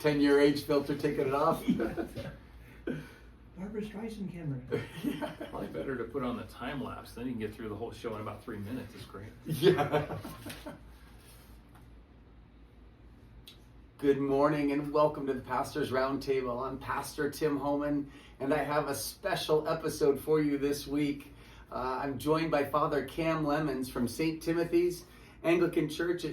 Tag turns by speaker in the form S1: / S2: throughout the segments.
S1: 10-year age filter taking it off.
S2: Barbara Streisand camera.
S1: Yeah.
S3: Probably better to put on the time lapse. Then you can get through the whole show in about 3 minutes. It's great.
S1: Yeah. Good morning and welcome to the Pastor's Roundtable. I'm Pastor Tim Holman, and I have a special episode for you this week. I'm joined by Father Cam Lemons from St. Timothy's Anglican Church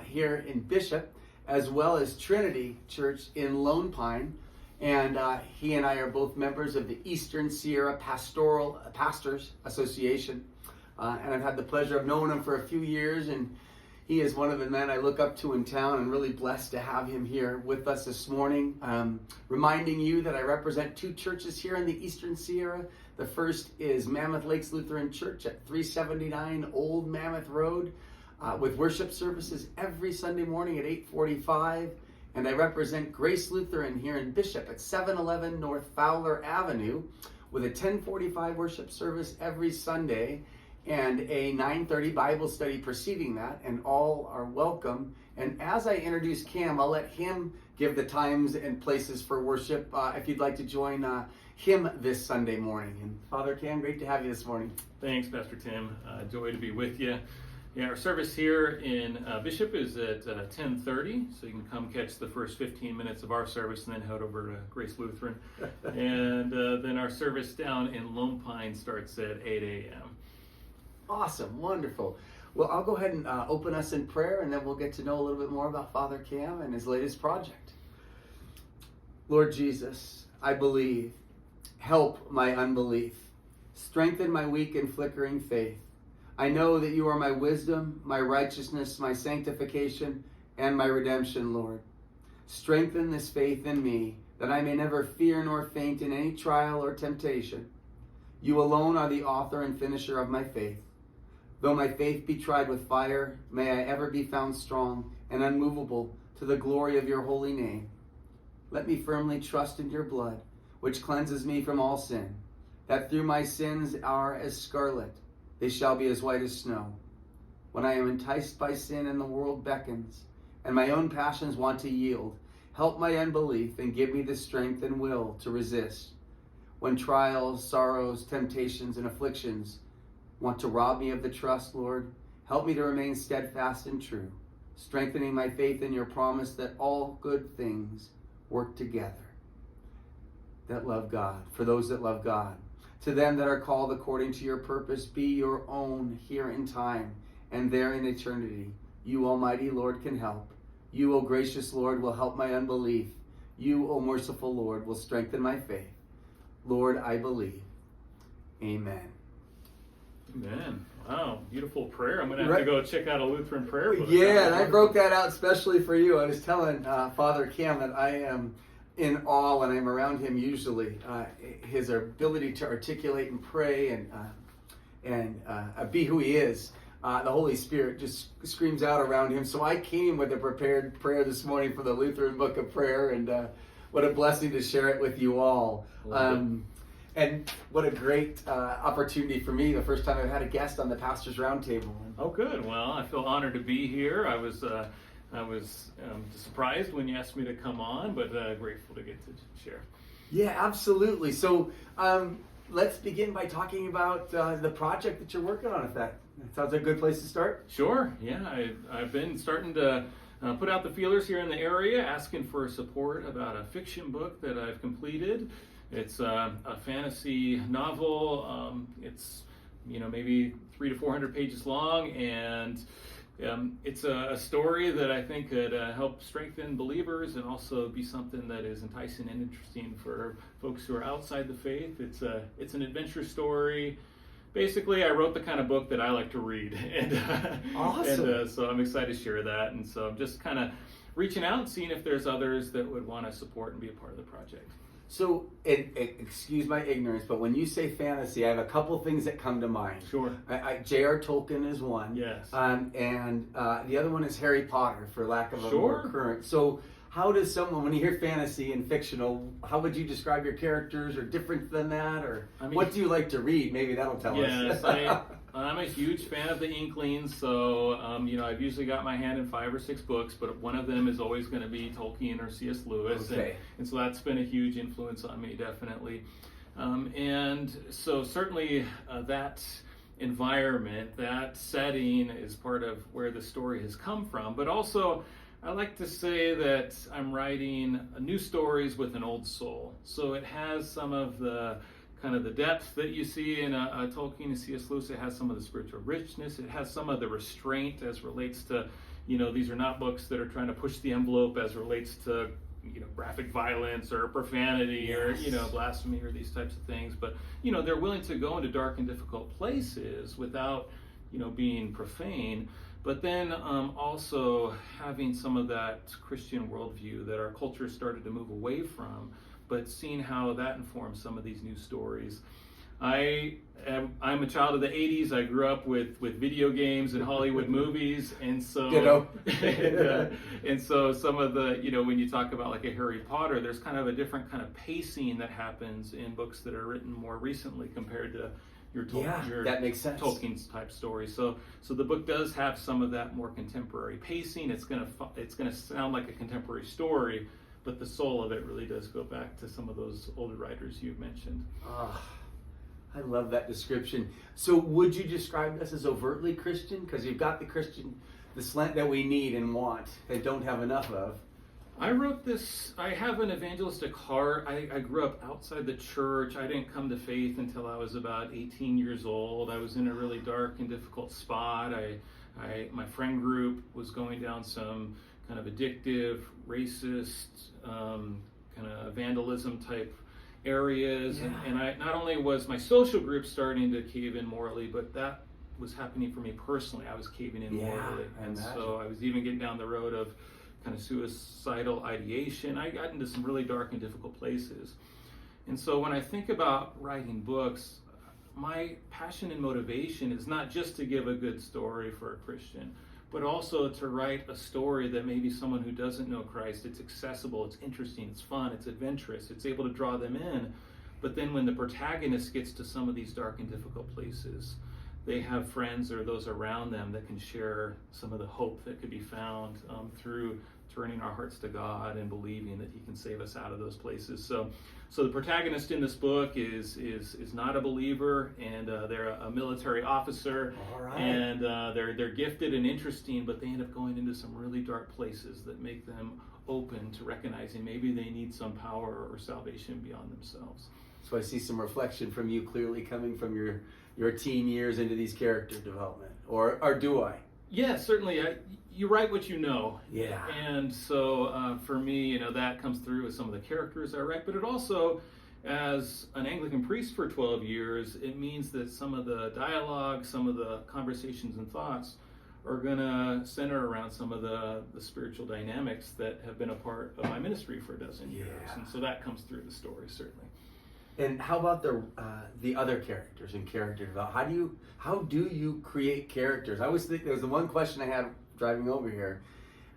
S1: here in Bishop, as well as Trinity Church in Lone Pine. And he and I are both members of the Eastern Sierra Pastoral Pastors Association. And I've had the pleasure of knowing him for a few years, and he is one of the men I look up to in town, and really blessed to have him here with us this morning. Reminding you that I represent two churches here in the Eastern Sierra. The first is Mammoth Lakes Lutheran Church at 379 Old Mammoth Road, with worship services every Sunday morning at 8:45. And I represent Grace Lutheran here in Bishop at 711 North Fowler Avenue, with a 10:45 worship service every Sunday and a 9:30 Bible study preceding that, and all are welcome. And as I introduce Cam, I'll let him give the times and places for worship if you'd like to join him this Sunday morning. And Father Cam, great to have you this morning.
S3: Thanks, Pastor Tim. Joy to be with you. Yeah, our service here in Bishop is at 10:30, so you can come catch the first 15 minutes of our service and then head over to Grace Lutheran. And then our service down in Lone Pine starts at 8 a.m.
S1: Awesome, wonderful. Well, I'll go ahead and open us in prayer, and then we'll get to know a little bit more about Father Cam and his latest project. Lord Jesus, I believe. Help my unbelief. Strengthen my weak and flickering faith. I know that you are my wisdom, my righteousness, my sanctification, and my redemption, Lord. Strengthen this faith in me, that I may never fear nor faint in any trial or temptation. You alone are the author and finisher of my faith. Though my faith be tried with fire, may I ever be found strong and unmovable to the glory of your holy name. Let me firmly trust in your blood, which cleanses me from all sin, that through my sins are as scarlet, they shall be as white as snow. When I am enticed by sin and the world beckons, and my own passions want to yield, help my unbelief and give me the strength and will to resist. When trials, sorrows, temptations, and afflictions want to rob me of the trust, Lord, help me to remain steadfast and true, strengthening my faith in your promise that all good things work together that love God, for those that love God. To them that are called according to your purpose, be your own here in time and there in eternity. You, Almighty Lord, can help. You, O gracious Lord, will help my unbelief. You, O merciful Lord, will strengthen my faith. Lord, I believe. Amen.
S3: Amen. Wow, beautiful prayer. I'm going to have to go check out a Lutheran prayer book.
S1: Yeah, and I broke that out especially for you. I was telling Father Cam that I am in awe when I'm around him usually. His ability to articulate and pray and be who he is. The Holy Spirit just screams out around him. So I came with a prepared prayer this morning from the Lutheran Book of Prayer, and what a blessing to share it with you all. And what a great opportunity for me, the first time I've had a guest on the Pastor's Roundtable.
S3: Oh, good. Well, I feel honored to be here. I was surprised when you asked me to come on, but grateful to get to share.
S1: Yeah, absolutely. So let's begin by talking about the project that you're working on, if that sounds like a good place to start.
S3: Sure. Yeah, I've been starting to put out the feelers here in the area, asking for support about a fiction book that I've completed. It's a fantasy novel. It's maybe 300 to 400 pages long, and it's a story that I think could help strengthen believers and also be something that is enticing and interesting for folks who are outside the faith. It's an adventure story. Basically, I wrote the kind of book that I like to read, and
S1: awesome.
S3: And so I'm excited to share that. And so I'm just kind of reaching out and seeing if there's others that would want to support and be a part of the project.
S1: So, excuse my ignorance, but when you say fantasy, I have a couple things that come to mind.
S3: Sure.
S1: J.R. Tolkien is one.
S3: Yes.
S1: And the other one is Harry Potter, for lack of a
S3: Sure.
S1: more current. So, how does someone, when you hear fantasy and fictional, how would you describe your characters, or different than that? Or what do you like to read? Maybe that'll tell us.
S3: Yes, I'm a huge fan of the Inklings, so I've usually got my hand in 5 or 6 books, but one of them is always going to be Tolkien or C.S. Lewis,
S1: Okay.
S3: and so that's been a huge influence on me, definitely. And so certainly that environment, that setting is part of where the story has come from, but also I like to say that I'm writing new stories with an old soul. So it has some of the kind of the depth that you see in a Tolkien and C.S. Lewis. It has some of the spiritual richness. It has some of the restraint as relates to, these are not books that are trying to push the envelope as relates to, graphic violence or profanity or, blasphemy or these types of things. But, they're willing to go into dark and difficult places without, being profane. But then also having some of that Christian worldview that our culture started to move away from, but seeing how that informs some of these new stories. I'm a child of the 80s. I grew up with video games and Hollywood movies, and so and so some of the, when you talk about like a Harry Potter, there's kind of a different kind of pacing that happens in books that are written more recently compared to your
S1: that makes sense.
S3: Tolkien's type story. So the book does have some of that more contemporary pacing. It's gonna sound like a contemporary story, but the soul of it really does go back to some of those older writers you've mentioned.
S1: I love that description. So would you describe this as overtly Christian? Because you've got the slant that we need and want and don't have enough of.
S3: I wrote this, I have an evangelistic heart. I grew up outside the church. I didn't come to faith until I was about 18 years old. I was in a really dark and difficult spot. My friend group was going down some kind of addictive, racist, kind of vandalism type areas.
S1: Yeah.
S3: And I not only was my social group starting to cave in morally, but that was happening for me personally. I was caving in morally. And so I was even getting down the road of kind of suicidal ideation. I got into some really dark and difficult places. And so when I think about writing books, my passion and motivation is not just to give a good story for a Christian, but also to write a story that maybe someone who doesn't know Christ, it's accessible, it's interesting, it's fun, it's adventurous, it's able to draw them in. But then when the protagonist gets to some of these dark and difficult places, they have friends or those around them that can share some of the hope that could be found through turning our hearts to God and believing that He can save us out of those places. So the protagonist in this book is not a believer, and they're a military officer.
S1: All right.
S3: And they're gifted and interesting, but they end up going into some really dark places that make them open to recognizing maybe they need some power or salvation beyond themselves.
S1: So I see some reflection from you clearly coming from your teen years into these character development, or do I?
S3: Yeah, certainly. You write what you know.
S1: Yeah.
S3: And so for me, that comes through with some of the characters I write, but it also, as an Anglican priest for 12 years, it means that some of the dialogue, some of the conversations and thoughts are going to center around some of the spiritual dynamics that have been a part of my ministry for a dozen years. And so that comes through the story, certainly.
S1: And how about the other characters and character development? How do you create characters? I always think there was the one question I had driving over here.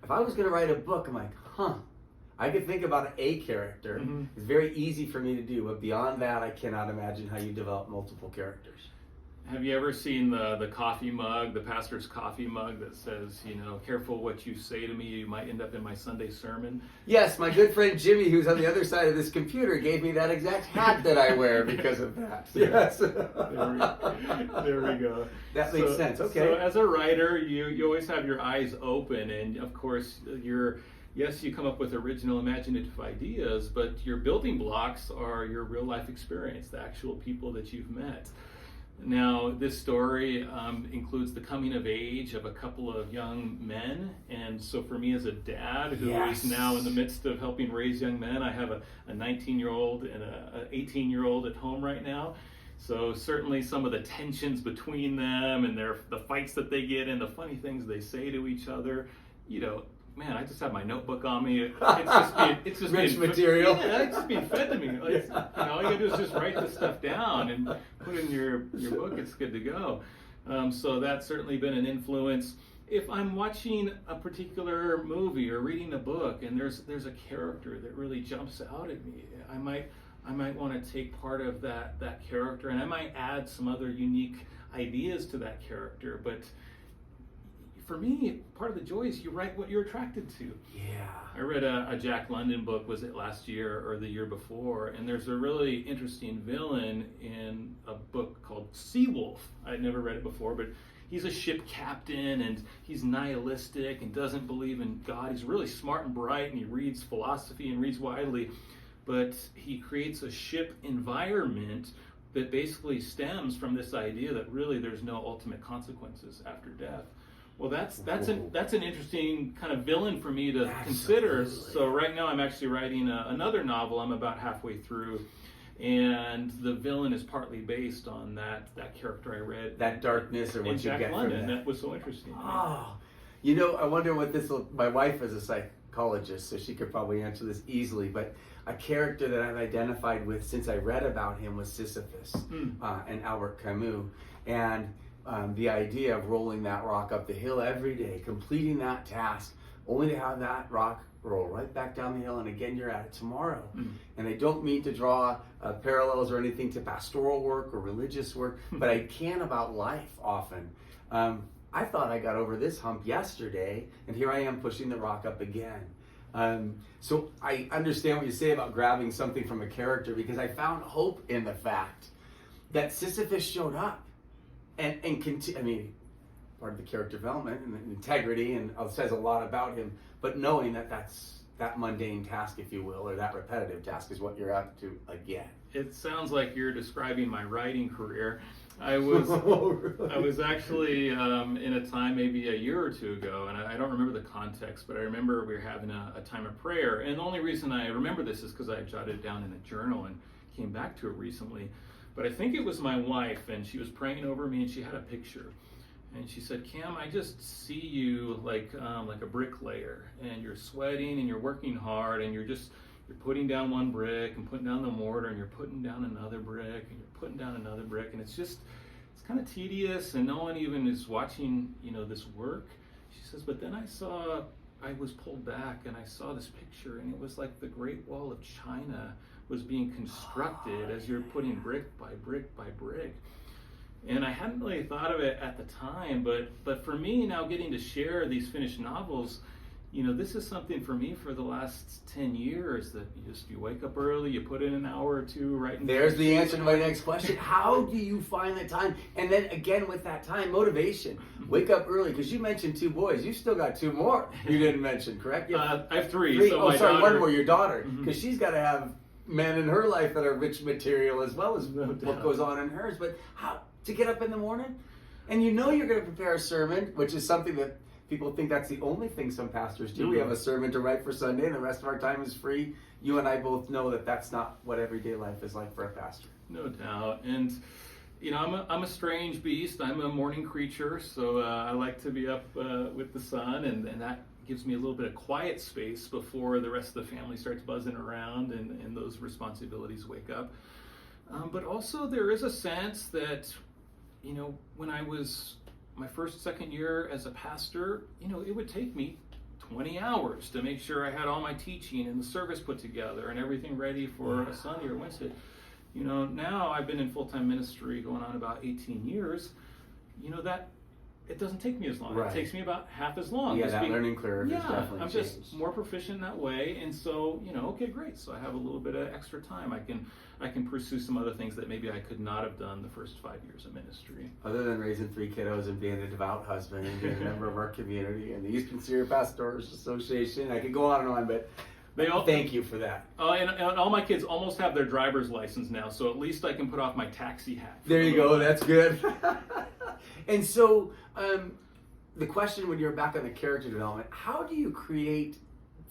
S1: If I was going to write a book, I'm like, I could think about a character. Mm-hmm. It's very easy for me to do, but beyond that, I cannot imagine how you develop multiple characters.
S3: Have you ever seen the coffee mug, the pastor's coffee mug that says, careful what you say to me, you might end up in my Sunday sermon?
S1: Yes, my good friend Jimmy, who's on the other side of this computer, gave me that exact hat that I wear because of that. Yes. There
S3: we go.
S1: That makes sense. Okay.
S3: So as a writer, you always have your eyes open, and of course, yes, you come up with original imaginative ideas, but your building blocks are your real life experience, the actual people that you've met. Now, this story includes the coming of age of a couple of young men, and so for me as a dad who is now in the midst of helping raise young men, I have a 19-year-old and an 18-year-old at home right now. So certainly some of the tensions between them and the fights that they get and the funny things they say to each other, man, I just have my notebook on me. It's just
S1: rich material.
S3: Yeah, it's just being fed to me. All you gotta do is just write this stuff down and put it in your book. It's good to go. So that's certainly been an influence. If I'm watching a particular movie or reading a book and there's a character that really jumps out at me, I might I might want to take part of that character, and I might add some other unique ideas to that character. But for me, part of the joy is you write what you're attracted to.
S1: Yeah.
S3: I read a Jack London book, was it last year or the year before, and there's a really interesting villain in a book called Seawolf. I'd never read it before, but he's a ship captain, and he's nihilistic and doesn't believe in God. He's really smart and bright, and he reads philosophy and reads widely, but he creates a ship environment that basically stems from this idea that really there's no ultimate consequences after death. Well, that's an interesting kind of villain for me to consider. So right now I'm actually writing another novel. I'm about halfway through, and the villain is partly based on that character I read.
S1: That darkness or what you
S3: Jack
S1: get
S3: London.
S1: from that.
S3: That was so interesting.
S1: Oh, you know, I wonder what this will, my wife is a psychologist, so she could probably answer this easily, but a character that I've identified with since I read about him was Sisyphus and Albert Camus. And the idea of rolling that rock up the hill every day, completing that task, only to have that rock roll right back down the hill, and again you're at it tomorrow. And I don't mean to draw parallels or anything to pastoral work or religious work, but I can about life often. I thought I got over this hump yesterday, and here I am pushing the rock up again. So I understand what you say about grabbing something from a character, because I found hope in the fact that Sisyphus showed up. And I mean, part of the character development and integrity, and says a lot about him. But knowing that mundane task, if you will, or that repetitive task, is what you're up to again.
S3: It sounds like you're describing my writing career. I was actually in a time maybe a year or two ago, and I don't remember the context, but I remember we were having a time of prayer. And the only reason I remember this is because I jotted it down in a journal and came back to it recently. But I think it was my wife, and she was praying over me, and she had a picture. And she said, Cam, I just see you like a bricklayer, and you're sweating and you're working hard, and you're putting down one brick and putting down the mortar, and you're putting down another brick and you're putting down another brick, and it's kind of tedious, and no one even is watching, this work. She says, but then I was pulled back, and I saw this picture, and it was like the Great Wall of China was being constructed as you're putting brick by brick by brick. And I hadn't really thought of it at the time, but for me now, getting to share these finished novels, this is something for me for the last 10 years, that you wake up early, you put in an hour or two writing.
S1: There's the answer to my next question. How do you find the time? And then again, with that time, motivation. Wake up early, because you mentioned 2 boys. You've still got 2 more you didn't mention, correct?
S3: I have 3. So
S1: one more, your daughter, because she's got to have men in her life that are rich material as well as what goes on in hers. But how to get up in the morning? And you're going to prepare a sermon, which is something that people think that's the only thing some pastors do. We have a sermon to write for Sunday, and the rest of our time is free. You and I both know that that's not what everyday life is like for a pastor.
S3: No doubt. And I'm a strange beast. I'm a morning creature, so I like to be up with the sun, and that gives me a little bit of quiet space before the rest of the family starts buzzing around and those responsibilities wake up. But also there is a sense that, when I was my first, second year as a pastor, it would take me 20 hours to make sure I had all my teaching and the service put together and everything ready for a Sunday or Wednesday. Now I've been in full-time ministry going on about 18 years, that it doesn't take me as long. Right. It takes me about half as long.
S1: Yeah, that learning curve is definitely
S3: I'm
S1: changed.
S3: just more proficient that way, and so, okay, great. So I have a little bit of extra time. I can pursue some other things that maybe I could not have done the first 5 years of ministry.
S1: Other than raising 3 kiddos and being a devout husband and being a member of our community and the Eastern Syria Pastors Association, I could go on and on, but thank you for that.
S3: And all my kids almost have their driver's license now, so at least I can put off my taxi hat.
S1: There you go. That's good. And so the question when you're back on the character development, how do you create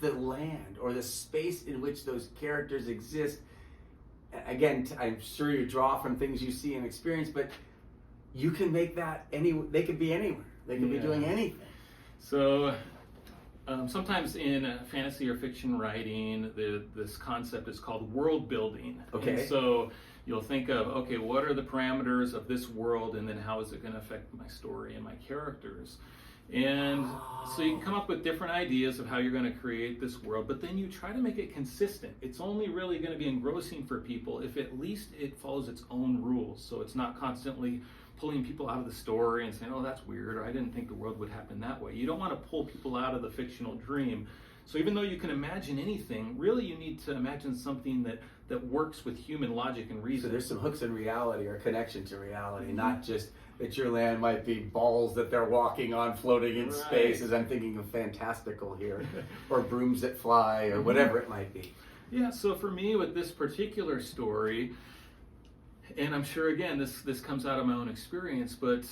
S1: the land or the space in which those characters exist? Again, I'm sure you draw from things you see and experience, but you can make that they could be anywhere. They could be doing anything.
S3: So sometimes in fantasy or fiction writing, this concept is called world building.
S1: Okay.
S3: And so you'll think of, okay, what are the parameters of this world, and then how is it going to affect my story and my characters? And so you can come up with different ideas of how you're going to create this world, but then you try to make it consistent. It's only really going to be engrossing for people if at least it follows its own rules. So it's not constantly pulling people out of the story and saying, oh, that's weird, or I didn't think the world would happen that way. You don't want to pull people out of the fictional dream. So even though you can imagine anything, really you need to imagine something that works with human logic and reason.
S1: So there's some hooks in reality or connection to reality, not just that your land might be balls that they're walking on floating in space, as I'm thinking of fantastical here, or brooms that fly, or whatever it might be.
S3: Yeah, so for me with this particular story, and I'm sure again this comes out of my own experience, but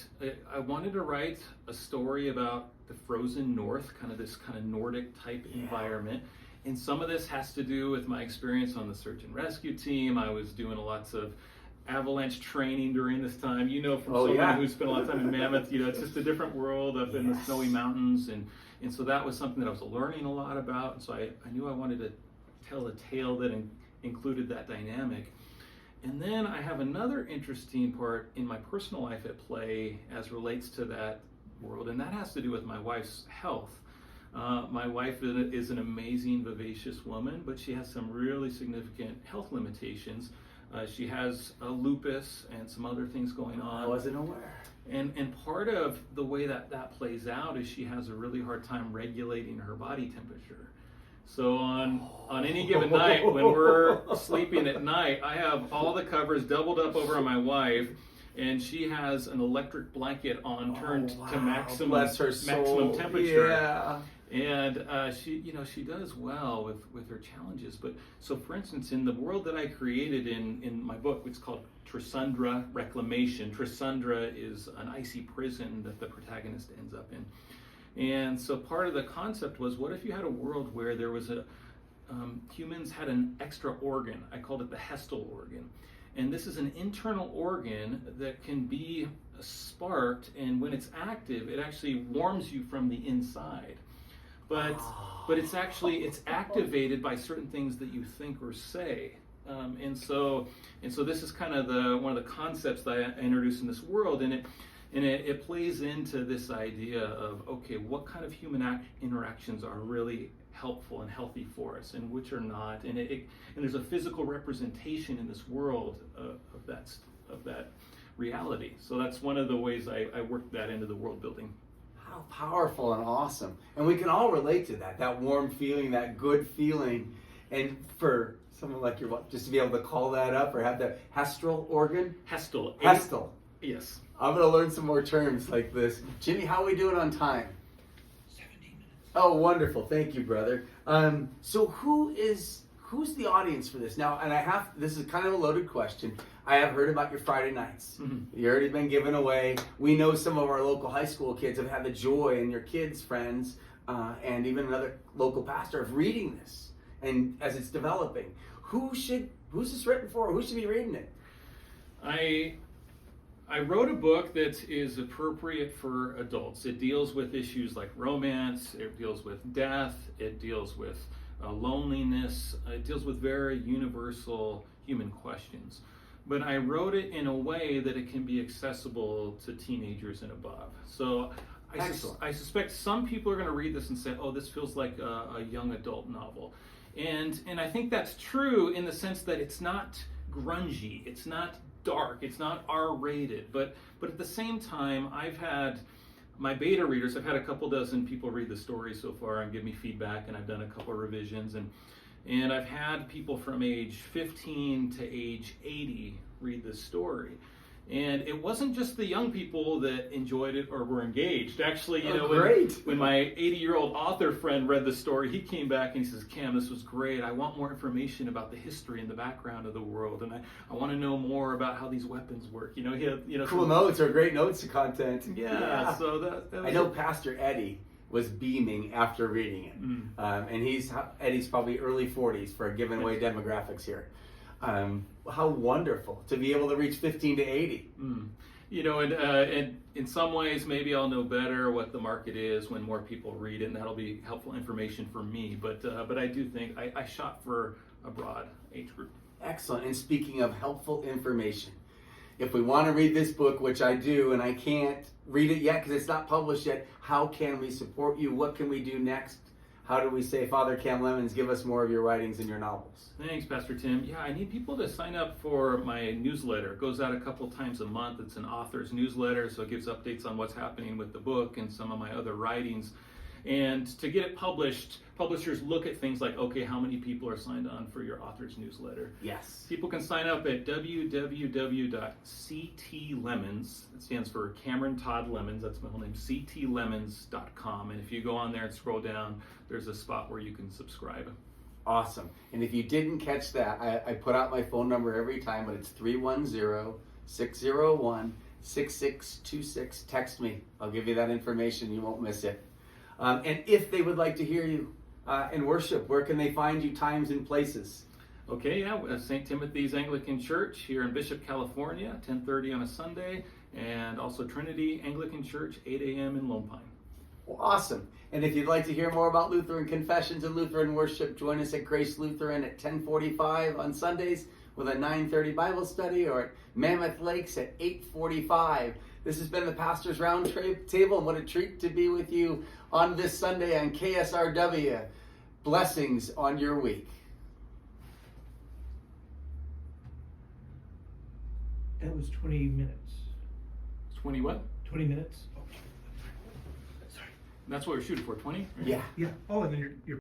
S3: I wanted to write a story about the frozen north, this kind of Nordic type environment. And some of this has to do with my experience on the search and rescue team. I was doing lots of avalanche training during this time. From someone who spent a lot of time in Mammoth, it's just a different world up in the snowy mountains. And so that was something that I was learning a lot about. And so I knew I wanted to tell a tale that included that dynamic. And then I have another interesting part in my personal life at play as relates to that world, and that has to do with my wife's health. My wife is an amazing, vivacious woman, but she has some really significant health limitations. She has lupus and some other things going on.
S1: I wasn't aware.
S3: And part of the way that plays out is she has a really hard time regulating her body temperature. So on any given night, when we're sleeping at night, I have all the covers doubled up over on my wife, and she has an electric blanket on turned to maximum temperature.
S1: Yeah.
S3: And she does well with her challenges. But so for instance, in the world that I created in my book, it's called Trasundra Reclamation. Trasundra is an icy prison that the protagonist ends up in. And so part of the concept was, what if you had a world where there was humans had an extra organ? I called it the Hestel organ. And this is an internal organ that can be sparked, and when it's active, it actually warms you from the inside. But it's activated by certain things that you think or say. And so this is kind of one of the concepts that I introduced in this world, and it plays into this idea of, okay, what kind of human interactions are really helpful and healthy for us, and which are not, and there's a physical representation in this world of that reality. So that's one of the ways I worked that into the world building.
S1: How powerful and awesome. And we can all relate to that warm feeling, that good feeling. And for someone like your wife, just to be able to call that up or have the Hestel organ?
S3: Hestel. Yes.
S1: I'm going to learn some more terms like this. Jimmy, how are we doing on time?
S2: 17 minutes.
S1: Oh, wonderful. Thank you, brother. So who's the audience for this? Now, and this is kind of a loaded question. I have heard about your Friday nights. Mm-hmm. You've already been given away. We know some of our local high school kids have had the joy, and your kids' friends, and even another local pastor, of reading this. And as it's developing, who's this written for? Who should be reading it?
S3: I wrote a book that is appropriate for adults. It deals with issues like romance, it deals with death, it deals with loneliness, it deals with very universal human questions. But I wrote it in a way that it can be accessible to teenagers and above. So I suspect some people are going to read this and say, oh, this feels like a young adult novel. And I think that's true in the sense that it's not grungy, it's not dark, it's not R-rated, but at the same time, I've had my beta readers, I've had a couple dozen people read the story so far and give me feedback, and I've done a couple of revisions, and I've had people from age 15 to age 80 read the story. And it wasn't just the young people that enjoyed it or were engaged. Actually, when my 80-year-old author friend read the story, he came back and he says, Cam, this was great. I want more information about the history and the background of the world. And I want to know more about how these weapons work. He had,
S1: cool notes or great notes to content.
S3: Yeah. So that was
S1: I know Pastor Eddie was beaming after reading it. And Eddie's probably early 40s for giving away demographics here. How wonderful to be able to reach 15 to 80.
S3: And in some ways, maybe I'll know better what the market is when more people read it, and that'll be helpful information for me. But I do think I shot for a broad age group.
S1: Excellent. And speaking of helpful information, if we want to read this book, which I do, and I can't read it yet because it's not published yet, how can we support you? What can we do next? How do we say, Father Cam Lemons, give us more of your writings and your novels?
S3: Thanks, Pastor Tim. Yeah, I need people to sign up for my newsletter. It goes out a couple times a month. It's an author's newsletter, so it gives updates on what's happening with the book and some of my other writings. And to get it published, publishers look at things like, okay, how many people are signed on for your author's newsletter?
S1: Yes.
S3: People can sign up at www.ctlemons. It stands for Cameron Todd Lemons. That's my whole name, ctlemons.com. And if you go on there and scroll down, there's a spot where you can subscribe.
S1: Awesome. And if you didn't catch that, I put out my phone number every time, but it's 310-601-6626. Text me. I'll give you that information. You won't miss it. And if they would like to hear you in worship, where can they find you, times and places?
S3: Okay, yeah, St. Timothy's Anglican Church here in Bishop, California, 10:30 on a Sunday, and also Trinity Anglican Church, 8 a.m. in Lone Pine.
S1: Well, awesome. And if you'd like to hear more about Lutheran confessions and Lutheran worship, join us at Grace Lutheran at 10:45 on Sundays with a 9:30 Bible study, or at Mammoth Lakes at 8:45. This has been the Pastor's Round Table, and what a treat to be with you on this Sunday on KSRW. Blessings on your week.
S2: That was 20 minutes.
S3: 20 what?
S2: 20 minutes? Oh, sorry.
S3: That's what we're shooting for, 20?
S1: Yeah.
S2: Yeah. Oh, and then you're